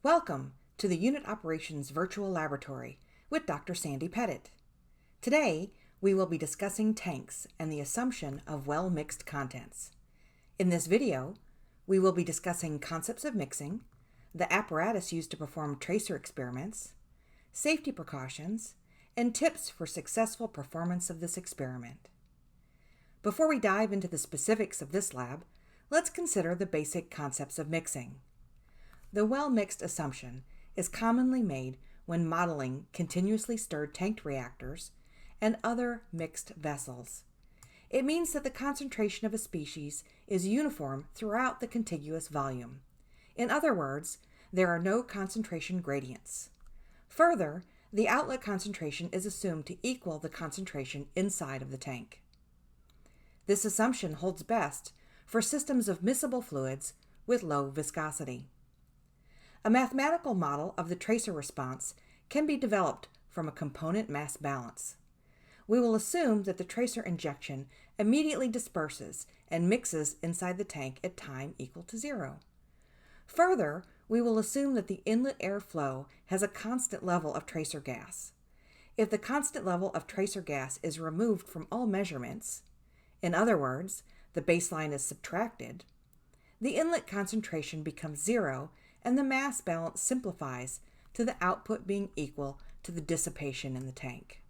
Welcome to the Unit Operations Virtual Laboratory with Dr. Sandy Pettit. Today, we will be discussing tanks and the assumption of well-mixed contents. In this video, we will be discussing concepts of mixing, the apparatus used to perform tracer experiments, safety precautions, and tips for successful performance of this experiment. Before we dive into the specifics of this lab, let's consider the basic concepts of mixing. The well-mixed assumption is commonly made when modeling continuously stirred tanked reactors and other mixed vessels. It means that the concentration of a species is uniform throughout the contiguous volume. In other words, there are no concentration gradients. Further, the outlet concentration is assumed to equal the concentration inside of the tank. This assumption holds best for systems of miscible fluids with low viscosity. A mathematical model of the tracer response can be developed from a component mass balance. We will assume that the tracer injection immediately disperses and mixes inside the tank at time equal to 0. Further, we will assume that the inlet air flow has a constant level of tracer gas. If the constant level of tracer gas is removed from all measurements, in other words, the baseline is subtracted, the inlet concentration becomes 0 and the mass balance simplifies to the output being equal to the dissipation in the tank.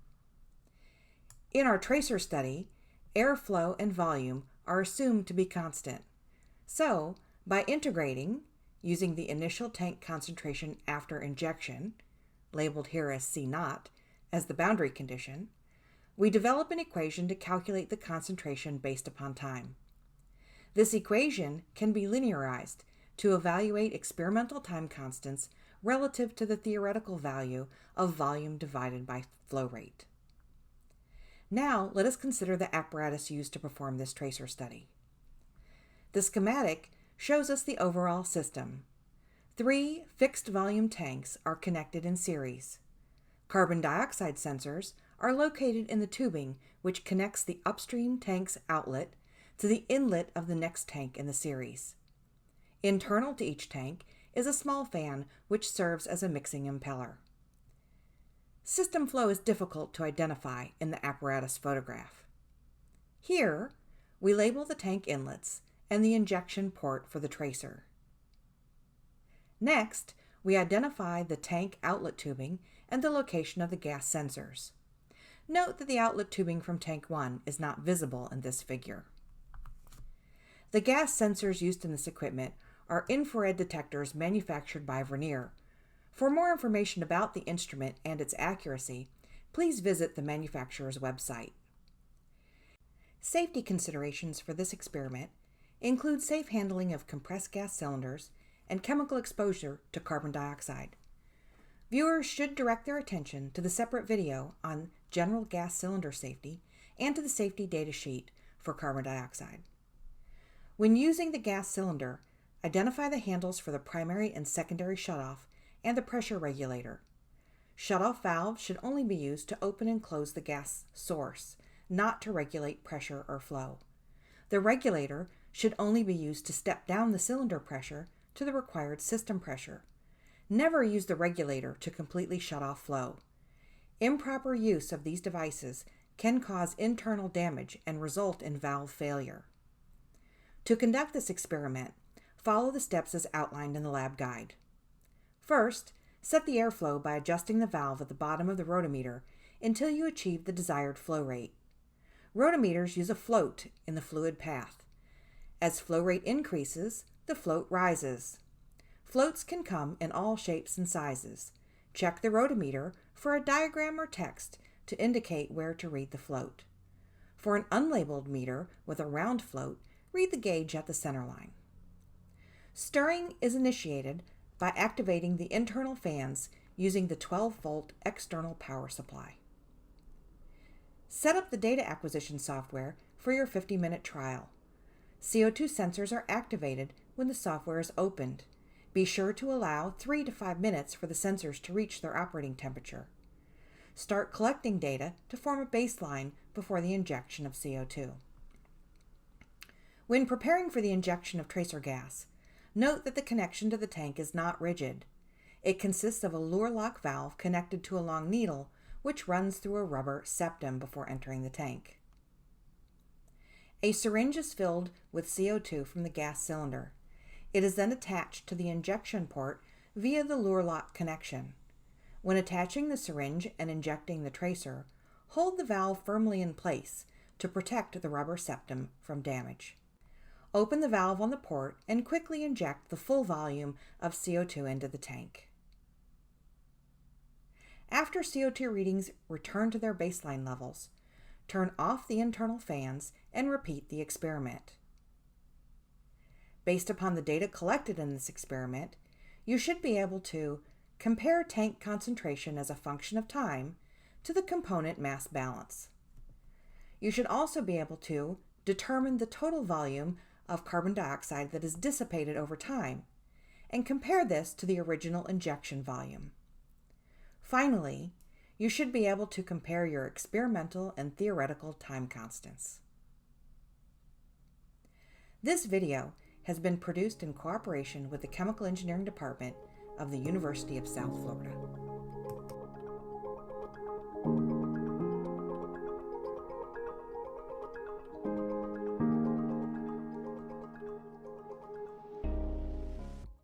In our tracer study, airflow and volume are assumed to be constant. So, by integrating, using the initial tank concentration after injection, labeled here as C0, as the boundary condition, we develop an equation to calculate the concentration based upon time. This equation can be linearized to evaluate experimental time constants relative to the theoretical value of volume divided by flow rate. Now, let us consider the apparatus used to perform this tracer study. The schematic shows us the overall system. 3 fixed volume tanks are connected in series. Carbon dioxide sensors are located in the tubing which connects the upstream tank's outlet to the inlet of the next tank in the series. Internal to each tank is a small fan which serves as a mixing impeller. System flow is difficult to identify in the apparatus photograph. Here, we label the tank inlets and the injection port for the tracer. Next, we identify the tank outlet tubing and the location of the gas sensors. Note that the outlet tubing from tank 1 is not visible in this figure. The gas sensors used in this equipment are infrared detectors manufactured by Vernier. For more information about the instrument and its accuracy, please visit the manufacturer's website. Safety considerations for this experiment include safe handling of compressed gas cylinders and chemical exposure to carbon dioxide. Viewers should direct their attention to the separate video on general gas cylinder safety and to the safety data sheet for carbon dioxide. When using the gas cylinder, identify the handles for the primary and secondary shutoff and the pressure regulator. Shutoff valves should only be used to open and close the gas source, not to regulate pressure or flow. The regulator should only be used to step down the cylinder pressure to the required system pressure. Never use the regulator to completely shut off flow. Improper use of these devices can cause internal damage and result in valve failure. To conduct this experiment, follow the steps as outlined in the lab guide. First, set the airflow by adjusting the valve at the bottom of the rotometer until you achieve the desired flow rate. Rotometers use a float in the fluid path. As flow rate increases, the float rises. Floats can come in all shapes and sizes. Check the rotometer for a diagram or text to indicate where to read the float. For an unlabeled meter with a round float, read the gauge at the center line. Stirring is initiated by activating the internal fans using the 12-volt external power supply. Set up the data acquisition software for your 50-minute trial. CO2 sensors are activated when the software is opened. Be sure to allow 3 to 5 minutes for the sensors to reach their operating temperature. Start collecting data to form a baseline before the injection of CO2. When preparing for the injection of tracer gas, note that the connection to the tank is not rigid. It consists of a lure lock valve connected to a long needle, which runs through a rubber septum before entering the tank. A syringe is filled with CO2 from the gas cylinder. It is then attached to the injection port via the lure lock connection. When attaching the syringe and injecting the tracer, hold the valve firmly in place to protect the rubber septum from damage. Open the valve on the port and quickly inject the full volume of CO2 into the tank. After CO2 readings return to their baseline levels, turn off the internal fans and repeat the experiment. Based upon the data collected in this experiment, you should be able to compare tank concentration as a function of time to the component mass balance. You should also be able to determine the total volume of carbon dioxide that is dissipated over time and compare this to the original injection volume. Finally, you should be able to compare your experimental and theoretical time constants. This video has been produced in cooperation with the Chemical Engineering Department of the University of South Florida.